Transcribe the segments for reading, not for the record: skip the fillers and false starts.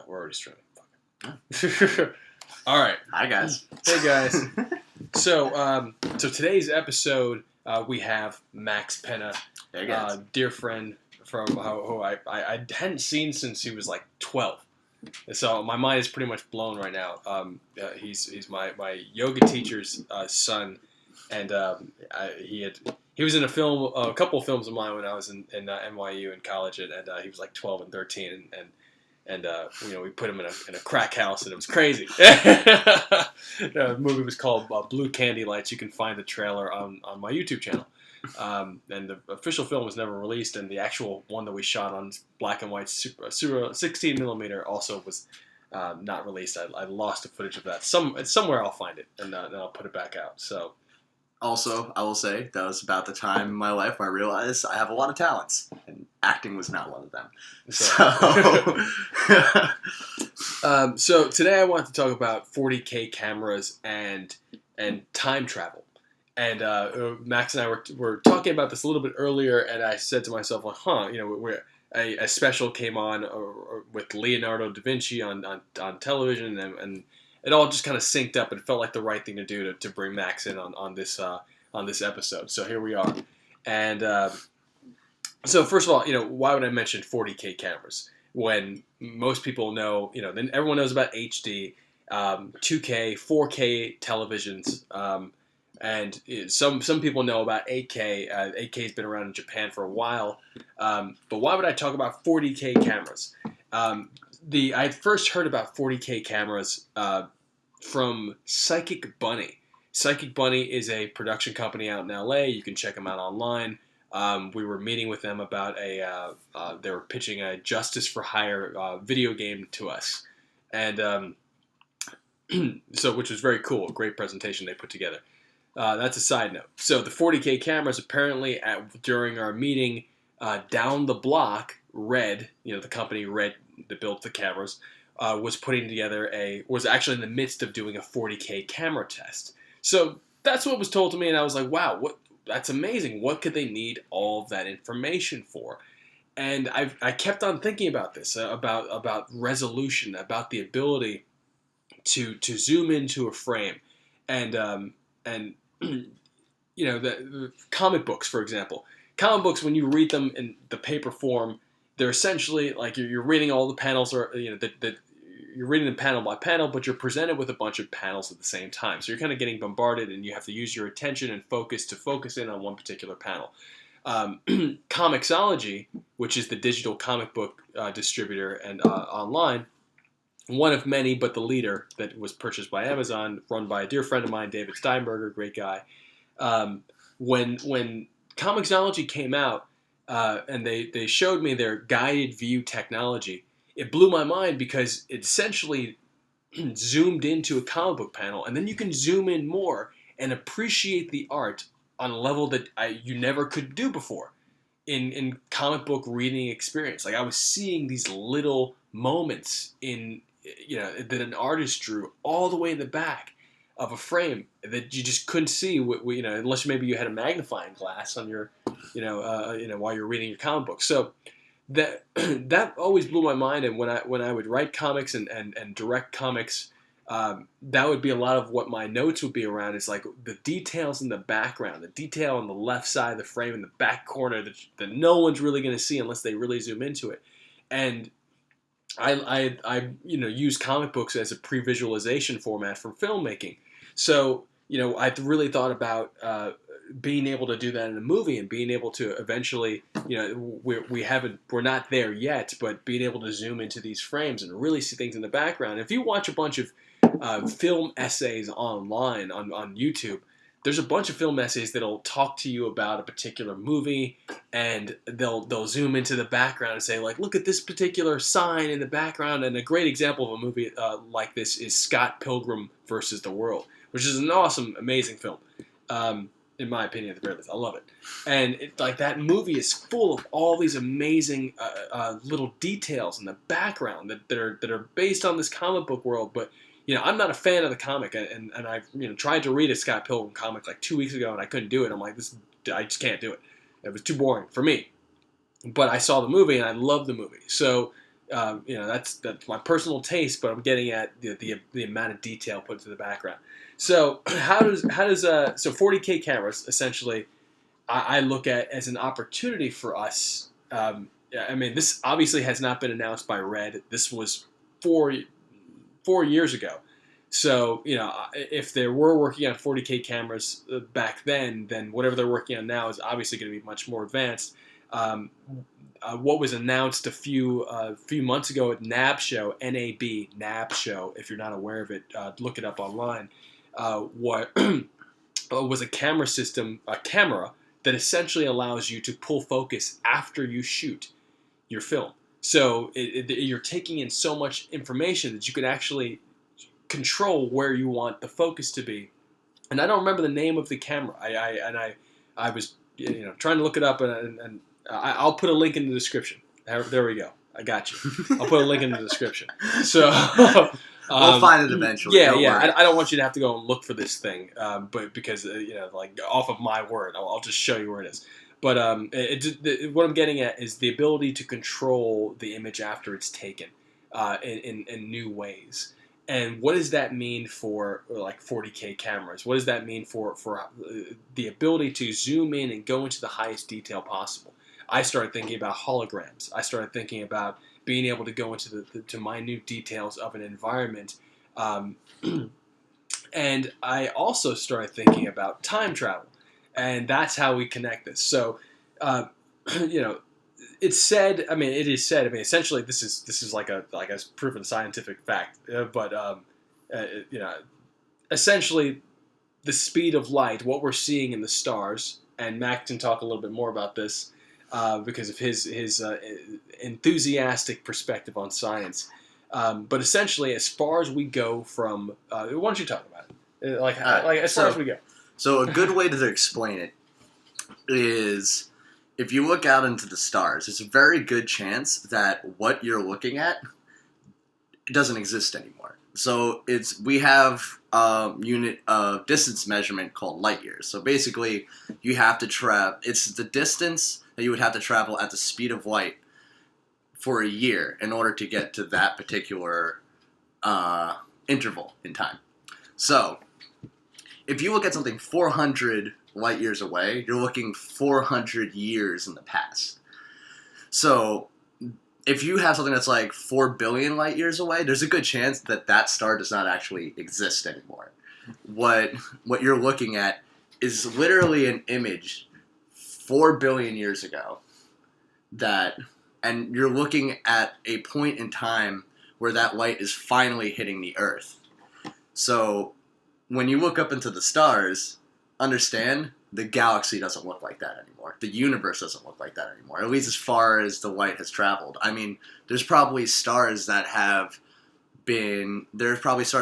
We're already streaming. Fuck. All right. Hi, guys. Hey, guys. So today's episode, we have Max Pena, dear friend from who I hadn't seen since he was like 12. So my mind is pretty much blown right now. He's my yoga teacher's son, and he was in a couple of films of mine when I was in NYU in college, and he was like 12 and 13, and we put him in a crack house, and it was crazy. The movie was called Blue Candy Lights. You can find the trailer on my YouTube channel. And the official film was never released, and the actual one that we shot on black and white 16 millimeter also was not released. I lost the footage of that. Somewhere I'll find it, and then I'll put it back out. So. Also, I will say that was about the time in my life where I realized I have a lot of talents, and acting was not one of them. So today I want to talk about 40K cameras and time travel. And Max and I were talking about this a little bit earlier, and I said to myself, well, a special came on with Leonardo da Vinci on television, and it all just kind of synced up. It felt like the right thing to do to bring Max in on this episode. So here we are. And so first of all, why would I mention 40K cameras when most people know, then everyone knows about HD, 2K, 4K televisions, and some people know about 8K. 8K's been around in Japan for a while. But why would I talk about 40K cameras? I first heard about 40K cameras from Psychic Bunny. Psychic Bunny is a production company out in LA. You can check them out online. We were meeting with them about they were pitching a Justice for Hire video game to us. And which was very cool. Great presentation they put together. That's a side note. So the 40K cameras apparently during our meeting down the block, Red, the company Red that built the cameras, was actually in the midst of doing a 40K camera test. So that's what was told to me, and I was like, wow, that's amazing. What could they need all of that information for? And I kept on thinking about this, about resolution, about the ability to zoom into a frame, and the comic books, for example. Comic books, when you read them in the paper form, they're essentially like you're reading all the panels, or you're reading them panel by panel, but you're presented with a bunch of panels at the same time. So you're kind of getting bombarded, and you have to use your attention and focus in on one particular panel. Comixology, which is the digital comic book distributor and online, one of many, but the leader that was purchased by Amazon, run by a dear friend of mine, David Steinberger, great guy. When Comixology came out, and they showed me their guided view technology, it blew my mind because it essentially zoomed into a comic book panel, and then you can zoom in more and appreciate the art on a level that you never could do before in comic book reading experience. Like, I was seeing these little moments that an artist drew all the way in the back of a frame that you just couldn't see, unless maybe you had a magnifying glass on your, while you're reading your comic book. So that always blew my mind. And when I would write comics and direct comics, that would be a lot of what my notes would be around. Is like the details in the background, the detail on the left side of the frame in the back corner that no one's really going to see unless they really zoom into it. And I use comic books as a pre-visualization format for filmmaking. So, I really thought about being able to do that in a movie, and being able to eventually, we're not there yet, but being able to zoom into these frames and really see things in the background. If you watch a bunch of film essays online on YouTube, there's a bunch of film essays that'll talk to you about a particular movie, and they'll zoom into the background and say, like, look at this particular sign in the background. And a great example of a movie like this is Scott Pilgrim versus the World, which is an awesome, amazing film, in my opinion, at the very least. I love it. And that movie is full of all these amazing little details in the background that are based on this comic book world, but I'm not a fan of the comic, and I tried to read a Scott Pilgrim comic like 2 weeks ago, and I couldn't do it. I'm like, I just can't do it. It was too boring for me. But I saw the movie, and I loved the movie. So That's my personal taste, but I'm getting at the amount of detail put into the background. So so 40K cameras essentially I look at as an opportunity for us. I mean, this obviously has not been announced by Red. This was four years ago. So, if they were working on 40K cameras back then whatever they're working on now is obviously going to be much more advanced. Um, what was announced a few months ago at NAB Show, NAB Show, if you're not aware of it, look it up online. What was a camera that essentially allows you to pull focus after you shoot your film. So you're taking in so much information that you can actually control where you want the focus to be. And I don't remember the name of the camera. I was trying to look it up, and I'll put a link in the description. There we go. I got you. I'll put a link in the description. So we'll find it eventually. Yeah. I don't want you to have to go and look for this thing, but because off of my word, I'll just show you where it is. But what I'm getting at is the ability to control the image after it's taken in new ways. And what does that mean for 40K cameras? What does that mean for the ability to zoom in and go into the highest detail possible? I started thinking about holograms. I started thinking about being able to go into to minute details of an environment. And I also started thinking about time travel. And that's how we connect this. So, it's said. I mean, it is said. I mean, essentially, this is like a proven scientific fact. Essentially, the speed of light, what we're seeing in the stars, and Max can talk a little bit more about this because of his enthusiastic perspective on science. But essentially, as far as we go from, why don't you talk about it? As far as we go. So a good way to explain it is, if you look out into the stars, there's a very good chance that what you're looking at doesn't exist anymore. So we have a unit of distance measurement called light years. So basically, you have to travel. It's the distance that you would have to travel at the speed of light for a year in order to get to that particular interval in time. So if you look at something 400 light years away, you're looking 400 years in the past. So if you have something that's like 4 billion light years away, there's a good chance that star does not actually exist anymore. What you're looking at is literally an image 4 billion years ago and you're looking at a point in time where that light is finally hitting the Earth. So when you look up into the stars, understand the galaxy doesn't look like that anymore. The universe doesn't look like that anymore, at least as far as the light has traveled. I mean, there's probably stars that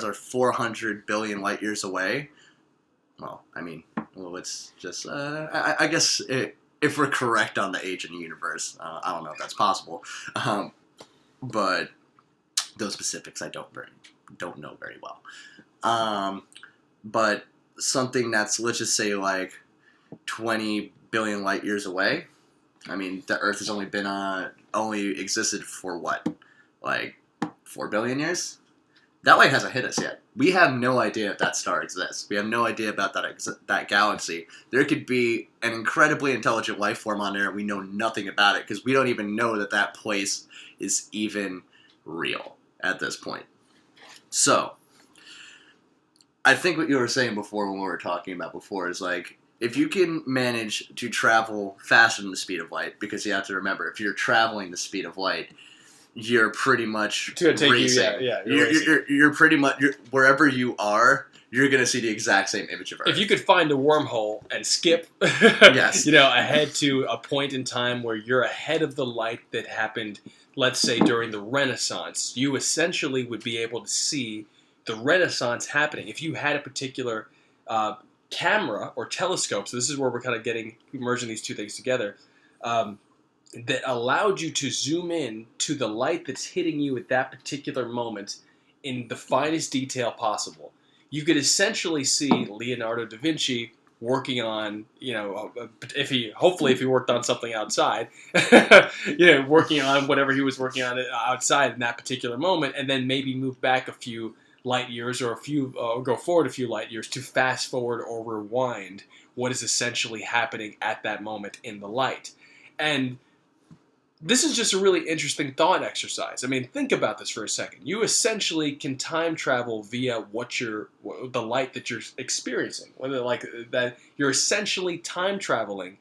are 400 billion light years away. Well, it's just, I guess if we're correct on the age of the universe, I don't know if that's possible. But those specifics I don't know very well. But something that's, let's just say, like 20 billion light years away. I mean, the Earth has only existed for what, like 4 billion years? That light hasn't hit us yet. We have no idea if that star exists. We have no idea about that galaxy. There could be an incredibly intelligent life form on there, and we know nothing about it because we don't even know that place is even real at this point. So I think what you were saying before when we were talking about before is like, if you can manage to travel faster than the speed of light, because you have to remember, if you're traveling the speed of light, you're pretty much racing. You're pretty much, wherever you are, you're going to see the exact same image of Earth. If you could find a wormhole and skip yes. Ahead to a point in time where you're ahead of the light that happened, let's say during the Renaissance, you essentially would be able to see the Renaissance happening. If you had a particular camera or telescope, so this is where we're kind of merging these two things together, that allowed you to zoom in to the light that's hitting you at that particular moment in the finest detail possible. You could essentially see Leonardo da Vinci working on, hopefully if he worked on something outside, working on whatever he was working on outside in that particular moment, and then maybe move back a few light years or go forward a few light years to fast forward or rewind what is essentially happening at that moment in the light. And this is just a really interesting thought exercise. I mean, think about this for a second. You essentially can time travel via the light that you're experiencing. Whether that you're essentially time traveling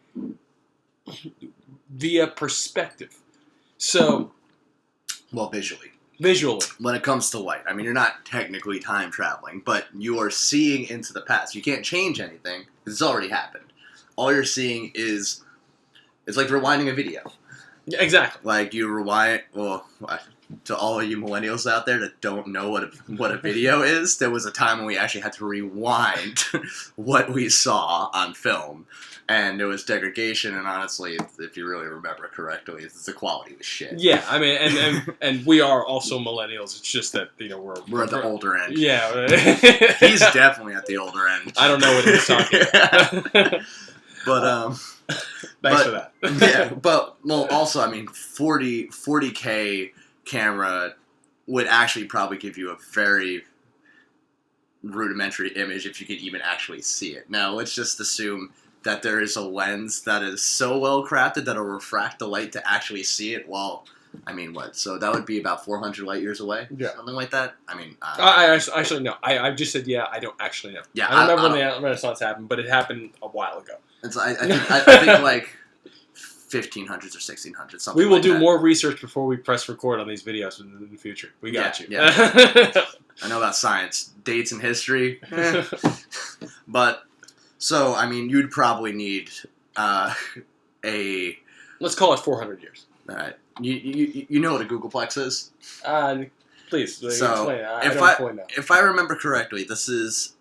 via perspective. So, well, visually. When it comes to light, I mean, you're not technically time traveling, but you are seeing into the past. You can't change anything because it's already happened. All you're seeing is it's like rewinding a video. Yeah, exactly. Like you rewind. Well, to all of you millennials out there that don't know what a video is, there was a time when we actually had to rewind what we saw on film, and there was degradation. And honestly, if you really remember correctly, the quality was shit. Yeah, I mean, and we are also millennials. It's just that we're at the older end. Yeah, he's definitely at the older end. I don't know what he's talking about. But thanks for that. Yeah, but also, I mean, 40K camera would actually probably give you a very rudimentary image if you could even actually see it. Now, let's just assume that there is a lens that is so well crafted that it'll refract the light to actually see it. Well, I mean, what? So that would be about 400 light years away? Yeah. Something like that? I mean... I actually know. I just said, yeah, I don't actually know. Yeah, I don't remember when the Renaissance happened, but it happened a while ago. I think like 1500s or 1600s, something. We will like do that. more research before we press record on these videos in the future. We got you. Yeah. I know about science, dates, and history. But, so, I mean, you'd probably need a... Let's call it 400 years. All right. You know what a googolplex is? Please, so explain. If I remember correctly, this is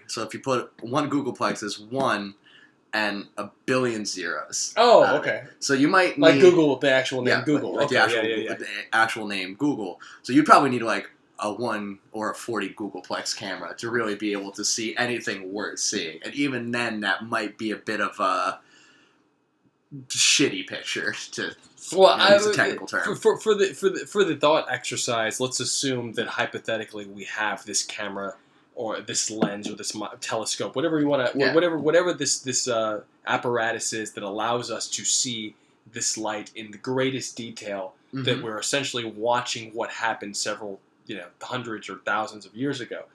so if you put one googolplex is 1 and a billion zeros. Oh, okay. So you might need, Google, the actual name Google. Like okay, the actual name Google. So you'd probably need like a 1 or a 40 googolplex camera to really be able to see anything worth seeing. And even then, that might be a bit of a shitty picture to use a technical term. For the thought exercise, let's assume that hypothetically we have this camera or this lens or this telescope, whatever you want to, whatever this apparatus is that allows us to see this light in the greatest detail, that we're essentially watching what happened several hundreds or thousands of years ago.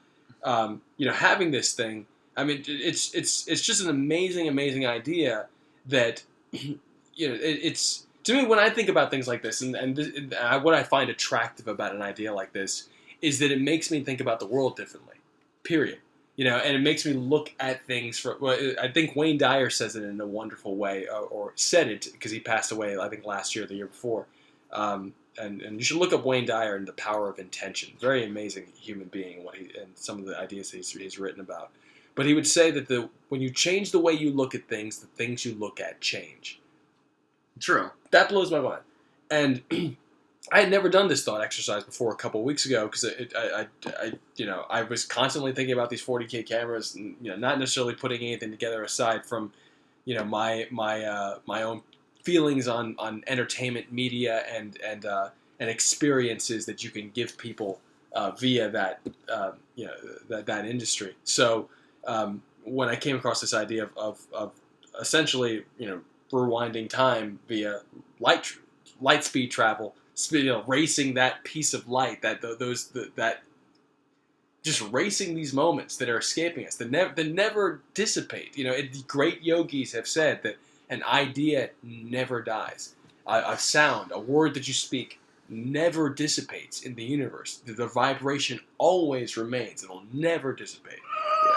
Having this thing, I mean, it's just an amazing idea that it's, to me, when I think about things like this, and what I find attractive about an idea like this is that it makes me think about the world differently. Period. And it makes me look at things I think Wayne Dyer says it in a wonderful way, or said it because he passed away, I think, last year or the year before. And you should look up Wayne Dyer and the power of intention. Very amazing human being, and some of the ideas that he's written about. But he would say that when you change the way you look at things, the things you look at change. True. That blows my mind. And I had never done this thought exercise before a couple of weeks ago because I was constantly thinking about these 40K cameras, and not necessarily putting anything together aside from my own feelings on entertainment media and experiences that you can give people via that industry. So when I came across this idea of essentially rewinding time via light speed travel, racing that piece of light, that just racing these moments that are escaping us, that never dissipate. Great yogis have said that an idea never dies. A sound, a word that you speak, never dissipates in the universe. The vibration always remains. It'll never dissipate.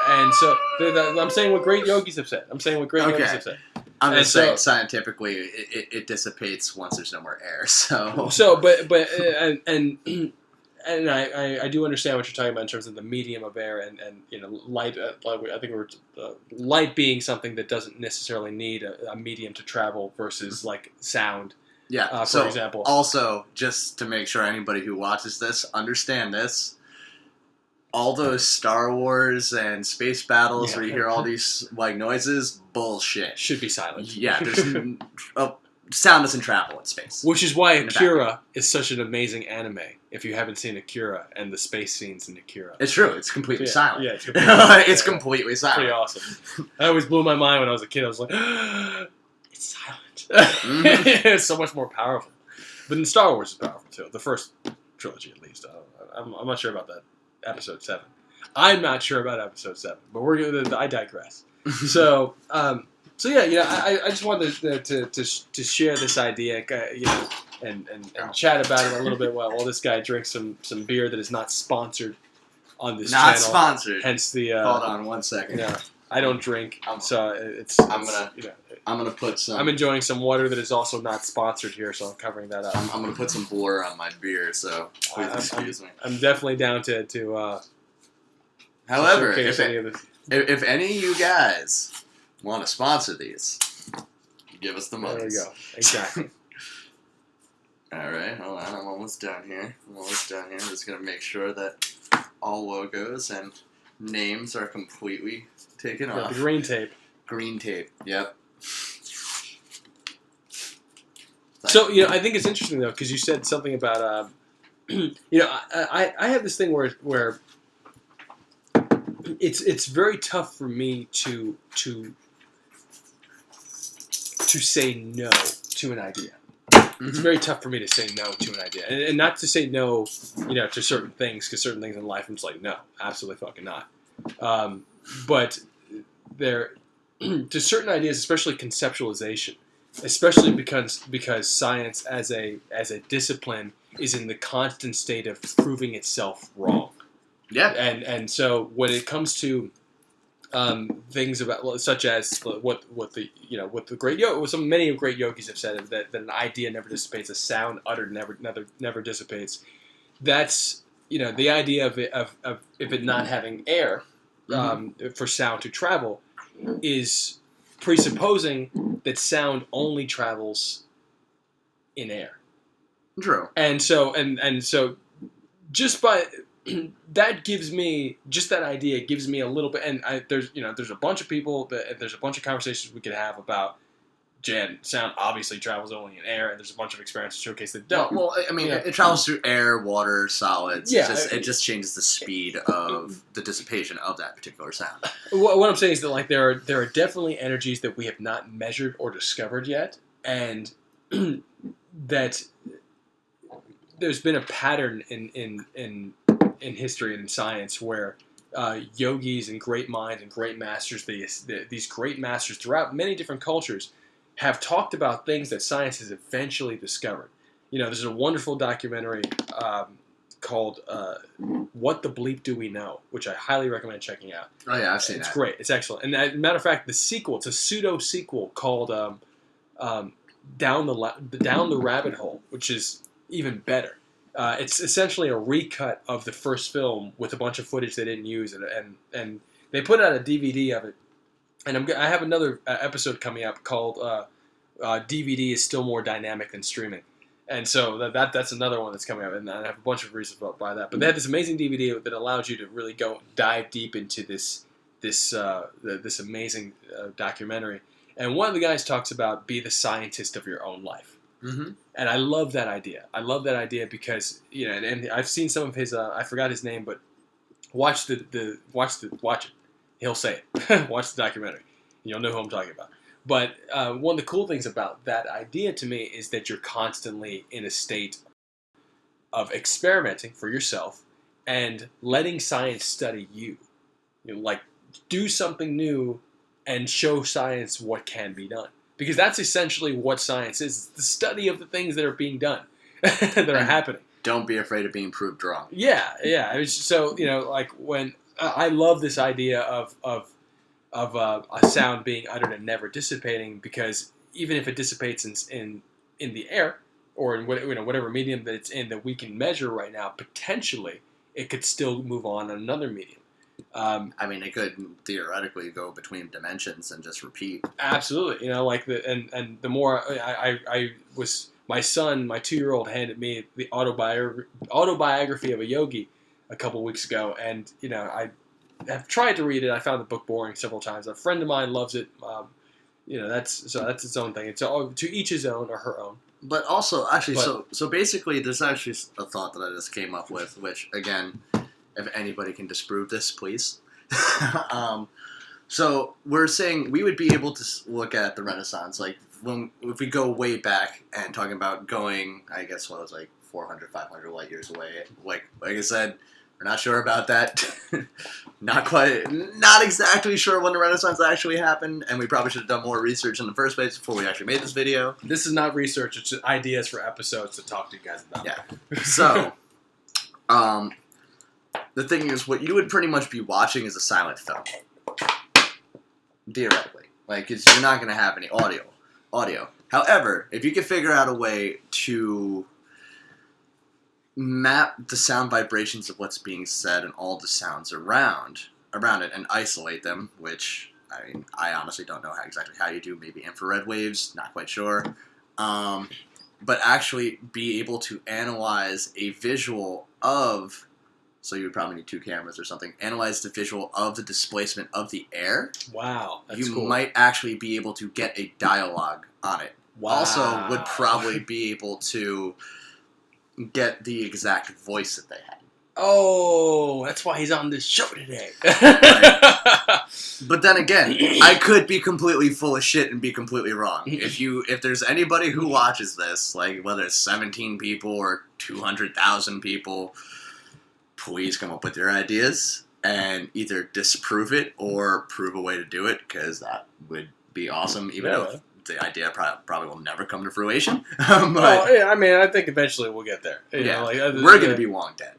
And so I'm saying what great yogis have said. Yogis have said. I'm just saying, scientifically, it dissipates once there's no more air. So I do understand what you're talking about in terms of the medium of air and light. I think light being something that doesn't necessarily need a medium to travel versus like sound. Yeah. For example. Also, just to make sure anybody who watches this understand this, all those Star Wars and space battles where you Yeah. hear all these like noises, bullshit. Should be silent. Yeah, sound doesn't travel in space. Which is why In the Akira is such an amazing anime. If you haven't seen Akira and the space scenes in Akira, It's true. It's completely silent. Yeah, it's completely silent. It's completely silent. Pretty awesome. That always blew my mind when I was a kid. I was like, it's silent. Mm-hmm. It's so much more powerful. But in Star Wars is powerful too. The first trilogy, at least. I'm not sure about that. Episode 7. I'm not sure about Episode 7, but I digress. So yeah, I just wanted to share this idea, and chat about it a little bit while this guy drinks some beer that is not sponsored on this channel. Not sponsored. Hence the Hold on 1 second. Yeah, I don't drink, so I'm gonna put some. I'm enjoying some water that is also not sponsored here, so I'm covering that up. I'm gonna put some blur on my beer, so please excuse me. I'm definitely down to. However, showcase if any of you guys want to sponsor these, give us the money. There we go. Exactly. All right, hold on. I'm almost done here. I'm just gonna make sure that all logos and names are completely taken Yeah, off. the green tape. Green tape. Yep. So I think it's interesting though because you said something about I have this thing where it's very tough for me to say no to an idea. It's very tough for me to say no to an idea, and not to say no, to certain things, because certain things in life I'm just like, no, absolutely fucking not. But to certain ideas, especially conceptualization, especially because science as a discipline is in the constant state of proving itself wrong. Yeah. And so when it comes to things about such as what the many great yogis have said that an idea never dissipates, a sound uttered never dissipates. That's the idea of it not having air for sound to travel is presupposing that sound only travels in air. True. And so just by that idea gives me a little bit, and there's a bunch of people there's a bunch of conversations we could have about sound obviously travels only in air, and there's a bunch of experiments to showcase that don't. Well, I mean, it travels through air, water, solids. Yeah, it just changes the speed of the dissipation of that particular sound. What I'm saying is that there are definitely energies that we have not measured or discovered yet, and that there's been a pattern in history and in science where yogis and great minds and great masters, these great masters throughout many different cultures, have talked about things that science has eventually discovered. There's a wonderful documentary called "What the Bleep Do We Know," which I highly recommend checking out. Oh yeah, I've seen It's that. great. It's excellent. And as a matter of fact, the sequel, it's a pseudo sequel called "Down the Rabbit Hole," which is even better. It's essentially a recut of the first film with a bunch of footage they didn't use, and they put out a DVD of it. And I have another episode coming up called "DVD is Still More Dynamic Than Streaming," and so that's another one that's coming up, and I have a bunch of reasons by that. But they had this amazing DVD that allows you to really dive deep into this amazing documentary. And one of the guys talks about be the scientist of your own life. Mm-hmm. And I love that idea. I love that idea because and I've seen some of his. I forgot his name, but watch it. He'll say it. Watch the documentary. You'll know who I'm talking about. But one of the cool things about that idea to me is that you're constantly in a state of experimenting for yourself and letting science study you. Like do something new and show science what can be done. Because that's essentially what science is. It's the study of the things that are being done, that are happening. Don't be afraid of being proved wrong. Yeah. So, like when I love this idea of a sound being uttered and never dissipating, because even if it dissipates in the air or in whatever medium that it's in that we can measure right now, potentially it could still move on another medium. I mean, it could theoretically go between dimensions and just repeat. Absolutely, and the more my 2-year-old handed me the autobiography of a yogi a couple weeks ago, and I've tried to read it. I found the book boring several times. A friend of mine loves it. That's its own thing. It's all, to each his own or her own. But also, actually, so basically, there's actually a thought that I just came up with, which, again, if anybody can disprove this, please. So we're saying we would be able to look at the Renaissance, like, if we go way back and talking about going, I guess, 400, 500 light years away. Like I said, we're not sure about that. Not exactly sure when the Renaissance actually happened, and we probably should have done more research in the first place before we actually made this video. This is not research; it's just ideas for episodes to talk to you guys about. Yeah. So, the thing is, what you would pretty much be watching is a silent film, theoretically. Like, you're not going to have any audio. However, if you can figure out a way to map the sound vibrations of what's being said and all the sounds around it and isolate them, which, I mean, I honestly don't know exactly how you do. Maybe infrared waves, not quite sure. But actually be able to analyze a visual of, so you would probably need 2 cameras or something, analyze the visual of the displacement of the air. Wow, that's you cool. might actually be able to get a dialogue on it. Wow. Also would probably be able to get the exact voice that they had. Oh, that's why he's on this show today. Right. But then again, I could be completely full of shit and be completely wrong. If there's anybody who watches this, like whether it's 17 people or 200,000 people, please come up with your ideas and either disprove it or prove a way to do it, because that would be awesome, even though the idea probably will never come to fruition. Well, yeah, I mean, I think eventually we'll get there. We're going to be long dead.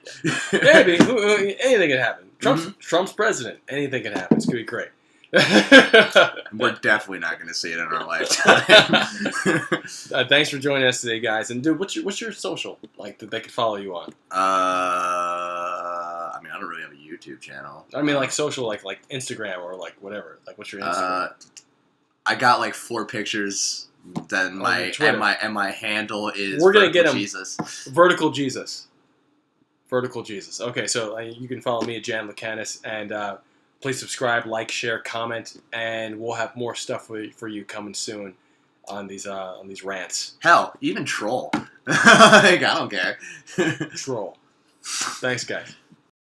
Maybe. Anything can happen. Trump's president. Anything can happen. It's going to be great. We're definitely not going to see it in our lifetime. Thanks for joining us today, guys. And dude, what's your social like that they could follow you on? I mean, I don't really have a YouTube channel. I mean, like social, like Instagram or like whatever. Like, what's your Instagram? I got like 4 pictures. Then my handle is We're gonna get him. Jesus. Vertical Jesus. Okay, so you can follow me at Jan Lucanus, and please subscribe, like, share, comment, and we'll have more stuff for you coming soon on these rants. Hell, even troll. Like, I don't care. Troll. Thanks, guys.